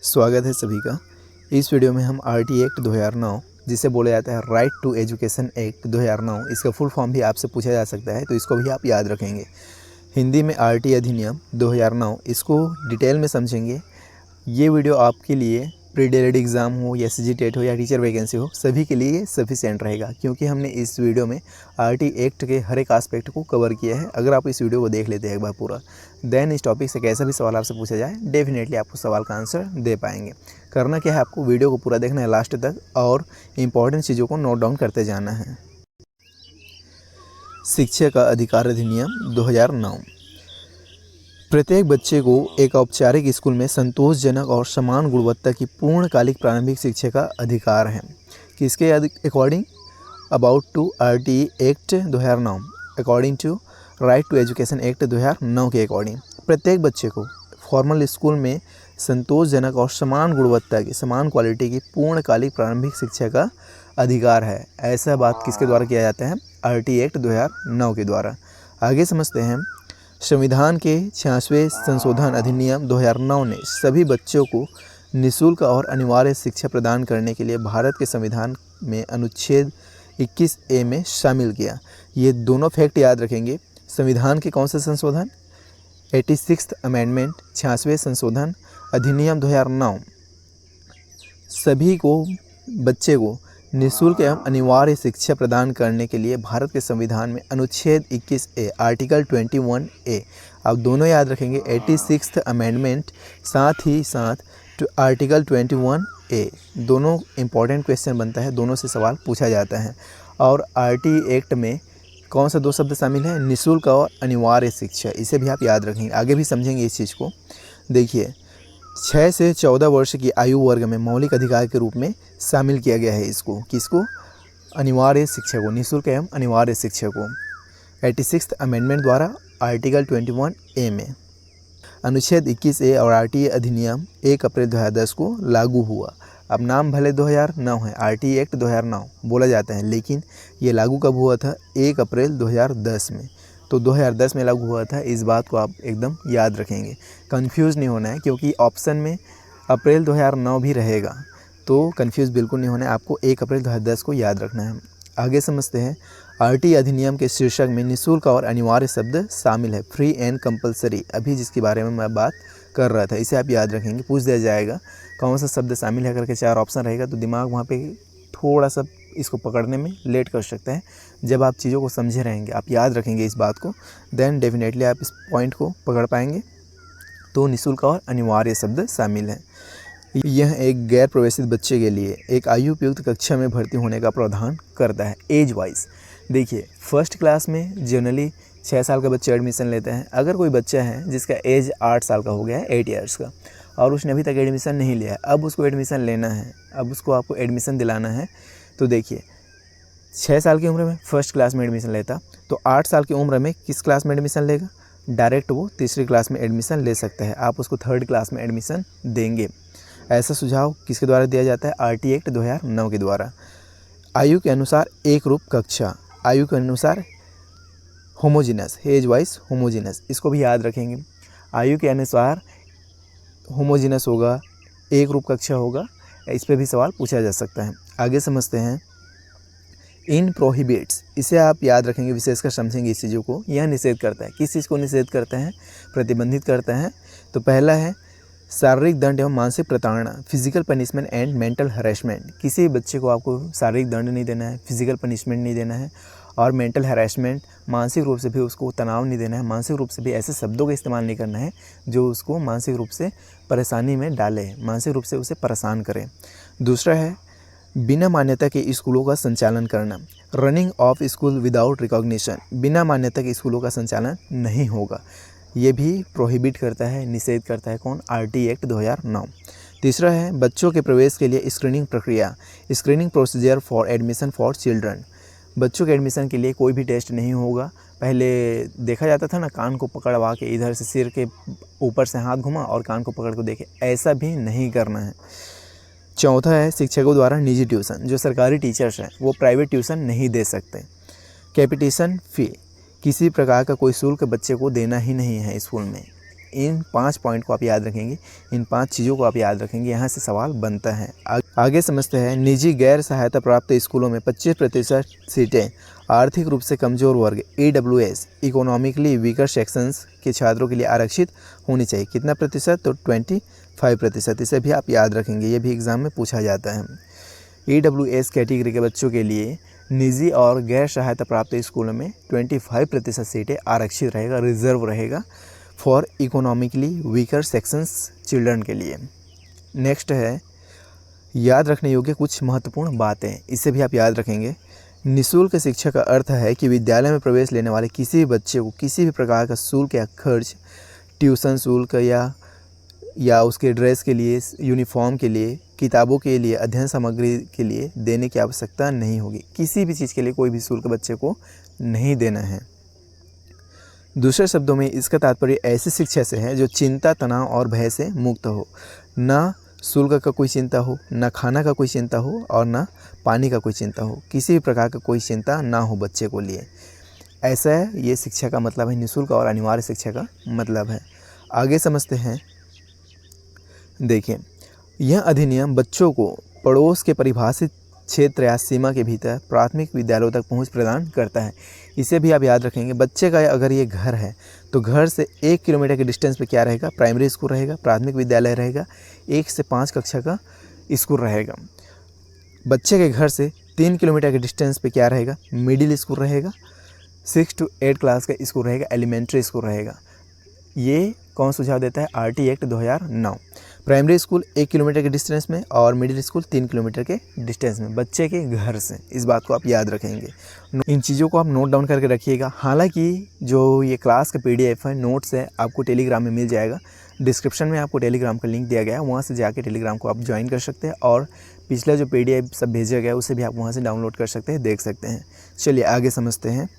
स्वागत है सभी का। इस वीडियो में हम आरटी एक्ट 2009 जिसे बोला जाता है राइट टू एजुकेशन एक्ट 2009, इसका फुल फॉर्म भी आपसे पूछा जा सकता है, तो इसको भी आप याद रखेंगे। हिंदी में आरटी अधिनियम 2009, इसको डिटेल में समझेंगे। ये वीडियो आपके लिए प्री डीएलएड एग्ज़ाम हो या सीजीटेट हो या टीचर वैकेंसी हो, सभी के लिए सफिशिएंट रहेगा, क्योंकि हमने इस वीडियो में आरटी एक्ट के हर एक आस्पेक्ट को कवर किया है। अगर आप इस वीडियो को देख लेते हैं एक बार पूरा, देन इस टॉपिक से कैसा भी सवाल आपसे पूछा जाए, डेफिनेटली आपको सवाल का आंसर दे पाएंगे। करना क्या है, आपको वीडियो को पूरा देखना है लास्ट तक और इम्पॉर्टेंट चीज़ों को नोट डाउन करते जाना है। शिक्षा का अधिकार अधिनियम 2009। प्रत्येक बच्चे को एक औपचारिक स्कूल में संतोषजनक और समान गुणवत्ता की पूर्णकालिक प्रारंभिक शिक्षा का अधिकार है। किसके according? About to RT act 2009, according to right to education act 2009 के अकॉर्डिंग प्रत्येक बच्चे को फॉर्मल स्कूल में संतोषजनक और समान गुणवत्ता की, समान क्वालिटी की पूर्णकालिक प्रारंभिक शिक्षा का अधिकार है। ऐसा बात किसके द्वारा किया जाता है? आरटी एक्ट 2009 के द्वारा। आगे समझते हैं। संविधान के 66वें संशोधन अधिनियम 2009 ने सभी बच्चों को निःशुल्क और अनिवार्य शिक्षा प्रदान करने के लिए भारत के संविधान में अनुच्छेद 21A में शामिल किया। ये दोनों फैक्ट याद रखेंगे। संविधान के कौन से संशोधन? 86th अमेंडमेंट, 66वें संशोधन अधिनियम 2009 सभी को बच्चे को निःशुल्क एवं अनिवार्य शिक्षा प्रदान करने के लिए भारत के संविधान में अनुच्छेद 21A आर्टिकल 21A, आप दोनों याद रखेंगे। 86th अमेंडमेंट साथ ही साथ आर्टिकल 21A, दोनों इंपॉर्टेंट क्वेश्चन बनता है, दोनों से सवाल पूछा जाता है। और आरटी एक्ट में कौन सा दो शब्द शामिल है? निःशुल्क और अनिवार्य शिक्षा, इसे भी आप याद रखेंगे। आगे भी समझेंगे इस चीज़ को। देखिए, 6 से 14 वर्ष की आयु वर्ग में मौलिक अधिकार के रूप में शामिल किया गया है इसको। किसको? अनिवार्य शिक्षा को, निःशुल्क एवं अनिवार्य शिक्षा को 86th अमेंडमेंट द्वारा आर्टिकल 21A में। अनुच्छेद 21A और आरटी अधिनियम 1 अप्रैल 2010 को लागू हुआ। अब नाम भले 2009 है, आरटी एक्ट 2009 बोला जाता है, लेकिन ये लागू कब हुआ था? 1 अप्रैल 2010 में। तो 2010 में लागू हुआ था, इस बात को आप एकदम याद रखेंगे। कंफ्यूज नहीं होना है, क्योंकि ऑप्शन में अप्रैल 2009 भी रहेगा, तो कंफ्यूज बिल्कुल नहीं होना है। आपको 1 अप्रैल 2010 को याद रखना है। आगे समझते हैं। आरटी अधिनियम के शीर्षक में निःशुल्क और अनिवार्य शब्द शामिल है। फ्री एंड कंपलसरी, अभी जिसके बारे में मैं बात कर रहा था, इसे आप याद रखेंगे। पूछ दिया जाएगा कौन सा शब्द शामिल है करके, 4 ऑप्शन रहेगा, तो दिमाग वहाँ पे थोड़ा सा इसको पकड़ने में लेट कर सकता है। जब आप चीज़ों को समझे रहेंगे, आप याद रखेंगे इस बात को, देन डेफिनेटली आप इस पॉइंट को पकड़ पाएंगे। तो निःशुल्क और अनिवार्य शब्द शामिल हैं। यह एक गैर प्रवेशित बच्चे के लिए एक आयुयुक्त कक्षा में भर्ती होने का प्रावधान करता है। एज वाइज देखिए, फर्स्ट क्लास में जनरली 6 साल का बच्चा एडमिशन लेता है। अगर कोई बच्चा है जिसका एज 8 साल का हो गया है, 8 ईयर्स का, और उसने अभी तक एडमिशन नहीं लिया है, अब उसको एडमिशन लेना है, अब उसको आपको एडमिशन दिलाना है, तो देखिए 6 साल की उम्र में फर्स्ट क्लास में एडमिशन लेता, तो 8 साल की उम्र में किस क्लास में एडमिशन लेगा? डायरेक्ट वो तीसरी क्लास में एडमिशन ले सकता है। आप उसको 3rd क्लास में एडमिशन देंगे। ऐसा सुझाव किसके द्वारा दिया जाता है? आरटी एक्ट 2009 के द्वारा। आयु के अनुसार एक रूप कक्षा, आयु के अनुसार होमोजीनस, एज वाइज होमोजीनस, इसको भी याद रखेंगे। आयु के अनुसार होमोजीनस होगा, एक रूप कक्षा होगा, इस पर भी सवाल पूछा जा सकता है। आगे समझते हैं। इन प्रोहिबिट्स, इसे आप याद रखेंगे, विशेषकर समझेंगे इस चीज़ों को। यह निषेध करता है। किस चीज़ को निषेध करता है? प्रतिबंधित करता है। तो पहला है शारीरिक दंड एवं मानसिक प्रताड़ना, physical punishment and mental harassment. किसी बच्चे को आपको शारीरिक दंड नहीं देना है, फिजिकल पनिशमेंट नहीं देना है, और मेंटल हरेसमेंट, मानसिक रूप से भी उसको तनाव नहीं देना है, मानसिक रूप से भी ऐसे शब्दों का इस्तेमाल नहीं करना है जो उसको मानसिक रूप से परेशानी में डाले, मानसिक रूप से उसे परेशान करे। दूसरा है बिना मान्यता के स्कूलों का संचालन करना, running of school without recognition, बिना मान्यता के स्कूलों का संचालन नहीं होगा। ये भी प्रोहिबिट करता है, निषेध करता है। कौन? RT act 2009। तीसरा है बच्चों के प्रवेश के लिए स्क्रीनिंग प्रक्रिया, screening procedure for admission for children. बच्चों के एडमिशन के लिए कोई भी टेस्ट नहीं होगा। पहले देखा जाता था ना, कान को पकड़वा के इधर से सिर के ऊपर से हाथ घुमा और कान को पकड़ को देखे, ऐसा भी नहीं करना है। चौथा है शिक्षकों द्वारा निजी ट्यूशन, जो सरकारी टीचर्स हैं वो प्राइवेट ट्यूशन नहीं दे सकते। कैपिटेशन फ़ी, किसी प्रकार का कोई शुल्क बच्चे को देना ही नहीं है स्कूल में। इन 5 पॉइंट को आप याद रखेंगे, इन 5 चीज़ों को आप याद रखेंगे, यहाँ से सवाल बनता है। आगे समझते हैं। निजी गैर सहायता प्राप्त स्कूलों में 25% सीटें आर्थिक रूप से कमज़ोर वर्ग EWS इकोनॉमिकली वीकर सेक्शंस के छात्रों के लिए आरक्षित होनी चाहिए। कितना प्रतिशत? तो 25%। इसे भी आप याद रखेंगे, ये भी एग्ज़ाम में पूछा जाता है। EWS कैटेगरी के बच्चों के लिए निजी और गैर सहायता प्राप्त स्कूलों में 25% सीटें आरक्षित रहेगा, रिजर्व रहेगा for economically weaker sections children के लिए। नेक्स्ट है याद रखने योग्य कुछ महत्वपूर्ण बातें, इसे भी आप याद रखेंगे। निःशुल्क शिक्षा का अर्थ है कि विद्यालय में प्रवेश लेने वाले किसी भी बच्चे को किसी भी प्रकार का शुल्क या खर्च, ट्यूशन शुल्क या उसके ड्रेस के लिए, यूनिफॉर्म के लिए, किताबों के लिए, अध्ययन सामग्री के लिए देने की आवश्यकता नहीं होगी। किसी भी चीज़ के लिए कोई भी शुल्क बच्चे को नहीं देना है। दूसरे शब्दों में इसका तात्पर्य ऐसी शिक्षा से है जो चिंता, तनाव और भय से मुक्त हो। ना शुल्क का कोई चिंता हो, ना खाना का कोई चिंता हो और ना पानी का कोई चिंता हो। किसी भी प्रकार का कोई चिंता ना हो बच्चे को लिए। ऐसा है ये शिक्षा का मतलब है, निःशुल्क और अनिवार्य शिक्षा का मतलब है। आगे समझते हैं। देखिए, यह अधिनियम बच्चों को पड़ोस के परिभाषित क्षेत्र या सीमा के भीतर प्राथमिक विद्यालयों तक पहुंच प्रदान करता है। इसे भी आप याद रखेंगे। बच्चे का अगर ये घर है तो घर से 1 किलोमीटर के डिस्टेंस पे क्या रहेगा? प्राइमरी स्कूल रहेगा, प्राथमिक विद्यालय रहेगा, 1 से 5 कक्षा का स्कूल रहेगा। बच्चे के घर से 3 किलोमीटर के डिस्टेंस पे क्या रहेगा? मिडिल स्कूल रहेगा, 6 to 8 क्लास का स्कूल रहेगा, एलिमेंट्री स्कूल रहेगा। ये कौन सुझाव देता है? RT act 2009। Primary school 1 kilometre के डिस्टेंस में और मिडिल स्कूल 3 किलोमीटर के डिस्टेंस में बच्चे के घर से। इस बात को आप याद रखेंगे। इन चीज़ों को आप नोट डाउन करके रखिएगा। हालांकि जो ये क्लास का PDF है, नोट्स है, आपको टेलीग्राम में मिल जाएगा। डिस्क्रिप्शन में आपको टेलीग्राम का लिंक दिया गया है, वहाँ से जाके टेलीग्राम को आप ज्वाइन कर सकते हैं और पिछला जो PDF सब भेजा गया है उसे भी आप वहाँ से डाउनलोड कर सकते हैं, देख सकते हैं। चलिए आगे समझते हैं।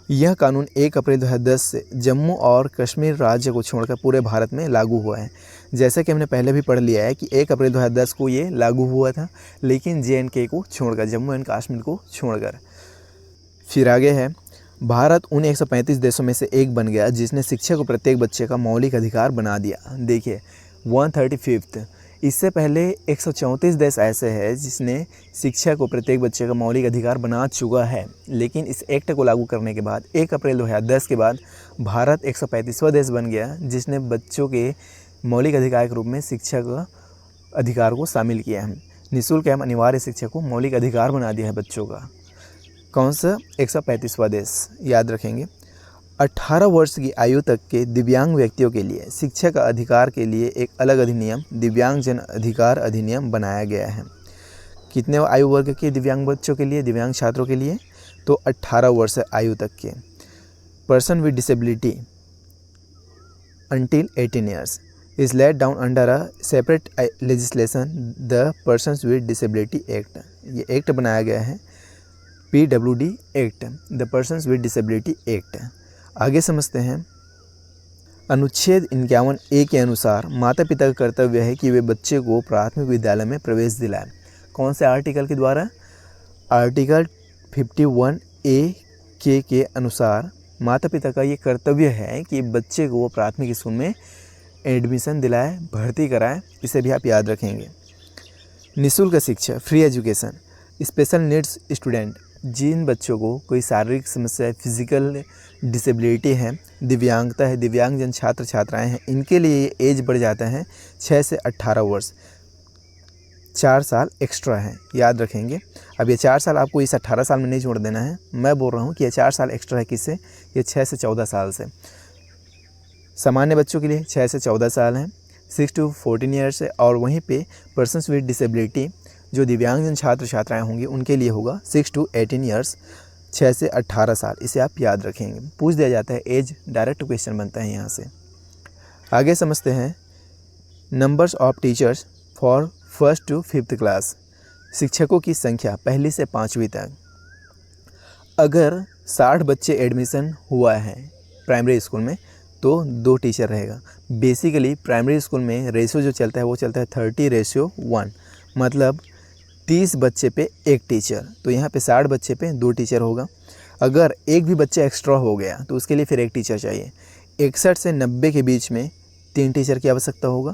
यह कानून 1 अप्रैल 2010 से जम्मू और कश्मीर राज्य को छोड़कर पूरे भारत में लागू हुआ है। जैसा कि हमने पहले भी पढ़ लिया है कि 1 अप्रैल 2010 को ये लागू हुआ था, लेकिन JNK को छोड़कर, जम्मू एंड कश्मीर को छोड़कर। फिर आगे है, भारत उन 135 देशों में से एक बन गया जिसने शिक्षा को प्रत्येक बच्चे का मौलिक अधिकार बना दिया। देखिए 135। इससे पहले 134 देश ऐसे हैं जिसने शिक्षा को प्रत्येक बच्चे का मौलिक अधिकार बना चुका है, लेकिन इस एक्ट को लागू करने के बाद 1 अप्रैल 2010 के बाद भारत 135वां देश बन गया जिसने बच्चों के मौलिक अधिकार के रूप में शिक्षा का अधिकार को शामिल किया है। निःशुल्क एवं अनिवार्य शिक्षा को मौलिक अधिकार बना दिया है बच्चों का। कौन सा? 135वां देश, याद रखेंगे। 18 वर्ष की आयु तक के दिव्यांग व्यक्तियों के लिए शिक्षा का अधिकार के लिए एक अलग अधिनियम, दिव्यांगजन अधिकार अधिनियम बनाया गया है। कितने आयु वर्ग के दिव्यांग बच्चों के लिए, दिव्यांग छात्रों के लिए? तो 18 वर्ष आयु तक के। Person with disability until 18 years is laid down under a separate legislation, the Persons with Disability Act। ये एक्ट बनाया गया है PWD act, the persons with disability act. आगे समझते हैं। अनुच्छेद 51A के अनुसार माता पिता का कर्तव्य है कि वे बच्चे को प्राथमिक विद्यालय में प्रवेश दिलाएं। कौन से आर्टिकल के द्वारा? आर्टिकल 51A के अनुसार माता पिता का ये कर्तव्य है कि बच्चे को वो प्राथमिक स्कूल में एडमिशन दिलाए, भर्ती कराए। इसे भी आप याद रखेंगे। निःशुल्क शिक्षा, free education, special needs student, जिन बच्चों को कोई शारीरिक समस्या, फिजिकल डिसेबिलिटी है, दिव्यांगता है, दिव्यांगजन छात्र छात्राएं हैं, इनके लिए एज बढ़ जाता है 6 से 18 वर्ष, 4 साल एक्स्ट्रा है, याद रखेंगे। अब ये 4 साल आपको इस 18 साल में नहीं जोड़ देना है, मैं बोल रहा हूँ कि ये 4 साल एक्स्ट्रा है। किससे? ये 6 से 14 साल से। सामान्य बच्चों के लिए 6 से 14 साल हैं, 6 to 14 ईयर्स है, और वहीं पे पर्सन्स विद डिसेबिलिटी जो दिव्यांगजन छात्र छात्राएं होंगी उनके लिए होगा 6 to 18 ईयर्स, 6 से 18 साल। इसे आप याद रखेंगे, पूछ दिया जाता है एज, डायरेक्ट क्वेश्चन बनता है यहाँ से। आगे समझते हैं। Numbers of teachers for 1st to 5th class, शिक्षकों की संख्या 1 से 5वीं तक। अगर 60 बच्चे एडमिशन हुआ है प्राइमरी स्कूल में तो 2 टीचर रहेगा। बेसिकली प्राइमरी स्कूल में रेशियो जो चलता है वो चलता है 30:1, मतलब 30 बच्चे पे 1 टीचर। तो यहाँ पे 60 बच्चे पे 2 टीचर होगा। अगर एक भी बच्चा एक्स्ट्रा हो गया तो उसके लिए फिर 1 टीचर चाहिए। 61 से 90 के बीच में 3 टीचर की आवश्यकता होगा।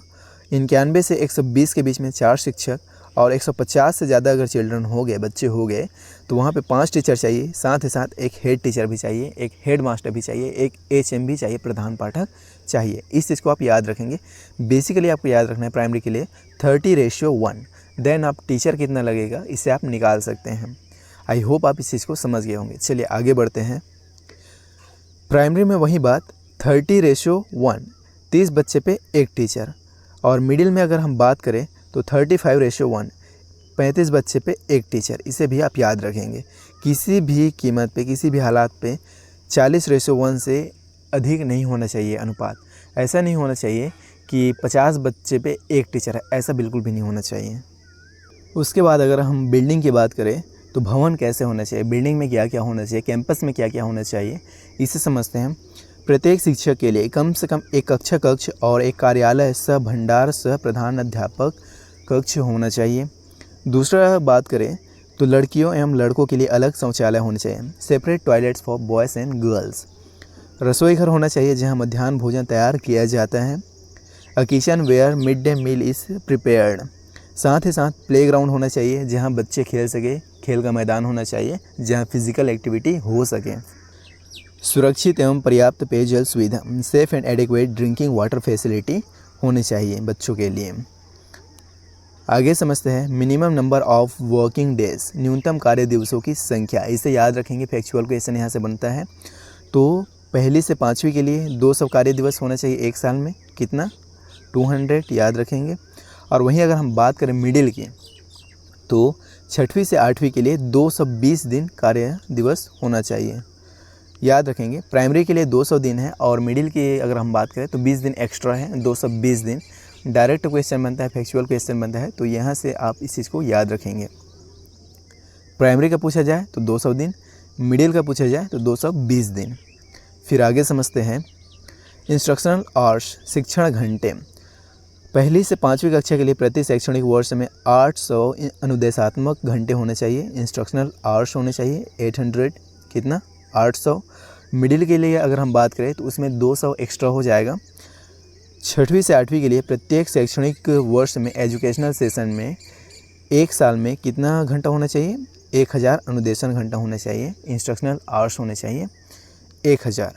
91 से 120 के बीच में 4 शिक्षक, और 150 से ज़्यादा अगर चिल्ड्रन हो गए, बच्चे हो गए, तो वहाँ पे 5 टीचर चाहिए। साथ ही साथ एक हेड टीचर भी चाहिए, एक हेड मास्टर भी चाहिए, एक HM भी चाहिए, प्रधान पाठक चाहिए। इस चीज़ को आप याद रखेंगे। बेसिकली आपको याद रखना है प्राइमरी के लिए 30:1। देन आप टीचर कितना लगेगा इससे आप निकाल सकते हैं। आई होप आप इस चीज़ को समझ गए होंगे। चलिए आगे बढ़ते हैं। प्राइमरी में वही बात 30:1, 30 बच्चे पे एक टीचर। और मिडिल में अगर हम बात करें तो 35:1, 35 बच्चे पे एक टीचर। इसे भी आप याद रखेंगे। किसी भी कीमत पे, किसी भी हालात पे 40:1 से अधिक नहीं होना चाहिए अनुपात। ऐसा नहीं होना चाहिए कि 50 बच्चे पे एक टीचर है, ऐसा बिल्कुल भी नहीं होना चाहिए। उसके बाद अगर हम बिल्डिंग की बात करें तो भवन कैसे होना चाहिए, बिल्डिंग में क्या क्या होना चाहिए, कैंपस में क्या क्या होना चाहिए, इसे समझते हैं। प्रत्येक शिक्षक के लिए कम से कम एक कक्षा कक्ष और एक कार्यालय सह भंडार सह प्रधान अध्यापक कक्ष होना चाहिए। दूसरा बात करें तो लड़कियों एवं लड़कों के लिए अलग शौचालय होने चाहिए, separate toilets for boys and girls. रसोई घर होना चाहिए जहां मध्याह्न भोजन तैयार किया जाता है। A kitchen where mid day meal is prepared. साथ ही साथ प्लेग्राउंड होना चाहिए जहां बच्चे खेल सके, खेल का मैदान होना चाहिए जहां फिजिकल एक्टिविटी हो सके। सुरक्षित एवं पर्याप्त पेयजल सुविधा, safe and adequate drinking water facility होनी चाहिए बच्चों के लिए। आगे समझते हैं minimum number of working days, न्यूनतम कार्य दिवसों की संख्या। इसे याद रखेंगे, फैक्चुअल क्वेश्चन यहाँ से बनता है। तो पहली से 5वीं के लिए 200 कार्य दिवस होना चाहिए एक साल में। कितना? 200 याद रखेंगे। और वहीं अगर हम बात करें मिडिल की तो 6वीं से 8वीं के लिए 220 दिन कार्य दिवस होना चाहिए, याद रखेंगे। प्राइमरी के लिए 200 दिन है और मिडिल की अगर हम बात करें तो 20 दिन एक्स्ट्रा है, 220 दिन। डायरेक्ट क्वेश्चन बनता है, फैक्चुअल क्वेश्चन बनता है, तो यहाँ से आप इस चीज़ को याद रखेंगे। प्राइमरी का पूछा जाए तो 200 दिन, मिडिल का पूछा जाए तो 220 दिन। फिर आगे समझते हैं इंस्ट्रक्शनल आवर्स, शिक्षण घंटे। पहली से 5वीं कक्षा के लिए प्रति शैक्षणिक वर्ष में 800 अनुदेशात्मक घंटे होने चाहिए, इंस्ट्रक्शनल आवर्स होने चाहिए 800। कितना? 800। मिडिल के लिए अगर हम बात करें तो उसमें 200 एक्स्ट्रा हो जाएगा। 6वीं से 8वीं के लिए प्रत्येक शैक्षणिक वर्ष में एजुकेशनल सेशन में एक साल में कितना घंटा होना चाहिए? 1000 अनुदेशन घंटा होना चाहिए, इंस्ट्रक्शनल आवर्स होने चाहिए 1000।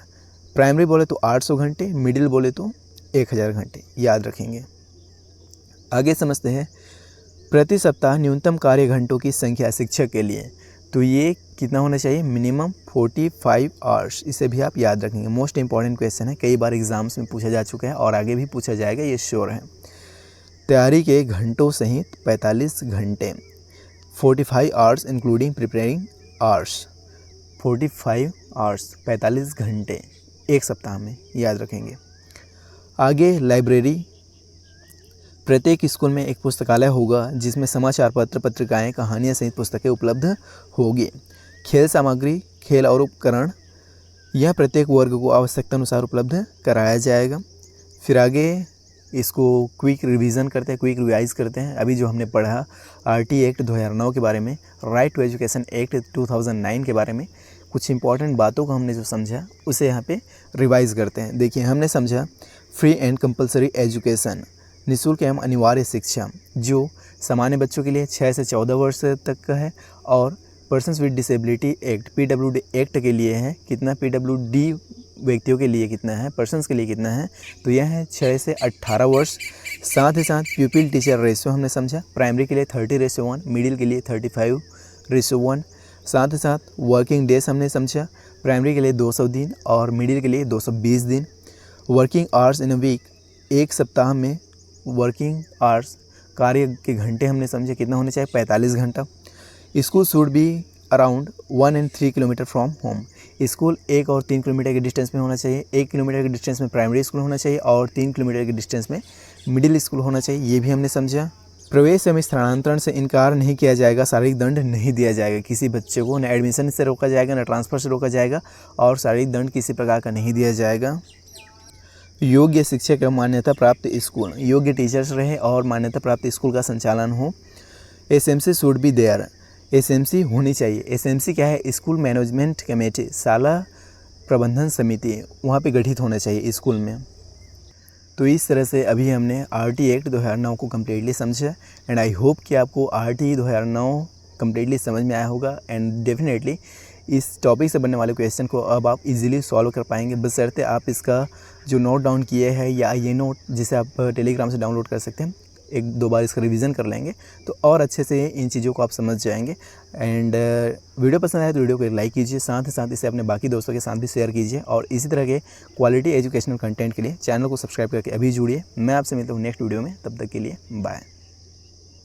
प्राइमरी बोले तो 800 घंटे, मिडिल बोले तो 1000 घंटे, याद रखेंगे। आगे समझते हैं प्रति सप्ताह न्यूनतम कार्य घंटों की संख्या शिक्षक के लिए। तो ये कितना होना चाहिए? Minimum 45 hours. इसे भी आप याद रखेंगे। मोस्ट इंपॉर्टेंट क्वेश्चन है, कई बार एग्जाम्स में पूछा जा चुका है और आगे भी पूछा जाएगा, ये श्योर है। तैयारी के घंटों सहित 45 घंटे, 45 hours including preparing hours. 45 hours, 45 घंटे एक सप्ताह में, याद रखेंगे। आगे लाइब्रेरी, प्रत्येक स्कूल में एक पुस्तकालय होगा जिसमें समाचार पत्र, पत्रिकाएं, कहानियां सहित पुस्तकें उपलब्ध होगी। खेल सामग्री, खेल और उपकरण, यह प्रत्येक वर्ग को आवश्यकता अनुसार उपलब्ध कराया जाएगा। फिर आगे इसको क्विक रिवीजन करते हैं, क्विक रिवाइज करते हैं। अभी जो हमने पढ़ा RT एक्ट 2009 के बारे में, राइट टू एजुकेशन एक्ट 2009 के बारे में, कुछ इंपॉर्टेंट बातों को हमने जो समझा उसे यहाँ पे रिवाइज करते हैं। देखिए, हमने समझा फ्री एंड कंपलसरी एजुकेशन, निःशुल्क एवं अनिवार्य शिक्षा, जो सामान्य बच्चों के लिए 6 से 14 वर्ष तक का है, और persons with disability act PWD act के लिए है कितना? PWD व्यक्तियों के लिए कितना है, पर्सन्स के लिए कितना है? तो यह है 6 से 18 वर्ष। साथ ही साथ प्यूपिल टीचर रेशियो हमने समझा, प्राइमरी के लिए 30:1, मिडिल के लिए 35:1। साथ ही साथ वर्किंग डेज हमने समझा, प्राइमरी के लिए 200 दिन और मिडिल के लिए 220 दिन। Working hours in a week, एक सप्ताह में वर्किंग आवर्स, कार्य के घंटे हमने समझे कितना होने चाहिए? 45 घंटा। School should be around 1 and 3 kilometre from home, school 1 और 3 किलोमीटर के डिस्टेंस में होना चाहिए। 1 किलोमीटर के डिस्टेंस में प्राइमरी स्कूल होना चाहिए और 3 किलोमीटर के डिस्टेंस में मिडिल स्कूल होना चाहिए, ये भी हमने समझा। प्रवेश एवं स्थानांतरण से इनकार नहीं किया जाएगा, शारीरिक दंड नहीं दिया जाएगा किसी बच्चे को, न एडमिशन से रोका जाएगा, न ट्रांसफ़र से रोका जाएगा, और शारीरिक दंड किसी प्रकार का नहीं दिया जाएगा। योग्य शिक्षक एवं मान्यता प्राप्त स्कूल, योग्य टीचर्स रहे और मान्यता प्राप्त स्कूल का संचालन हो। SMC should be there, SMC होनी चाहिए। SMC क्या है? स्कूल मैनेजमेंट कमेटी, शाला प्रबंधन समिति वहाँ पे गठित होना चाहिए स्कूल में। तो इस तरह से अभी हमने आरटी एक्ट 2009 को कम्प्लीटली समझा एंड आई होप कि आपको आरटी 2009 कम्प्लीटली समझ में आया होगा एंड डेफिनेटली इस टॉपिक से बनने वाले क्वेश्चन को अब आप इजीली सॉल्व कर पाएंगे, बशर्ते आप इसका जो नोट डाउन किए हैं या ये नोट जिसे आप टेलीग्राम से डाउनलोड कर सकते हैं, एक दो बार इसका रिवीजन कर लेंगे तो और अच्छे से इन चीज़ों को आप समझ जाएंगे। एंड वीडियो पसंद आए तो वीडियो को एक लाइक कीजिए, साथ ही साथ इसे अपने बाकी दोस्तों के साथ भी शेयर कीजिए और इसी तरह के क्वालिटी एजुकेशनल कंटेंट के लिए चैनल को सब्सक्राइब करके अभी जुड़िए। मैं आपसे मिलता हूँ नेक्स्ट वीडियो में, तब तक के लिए बाय।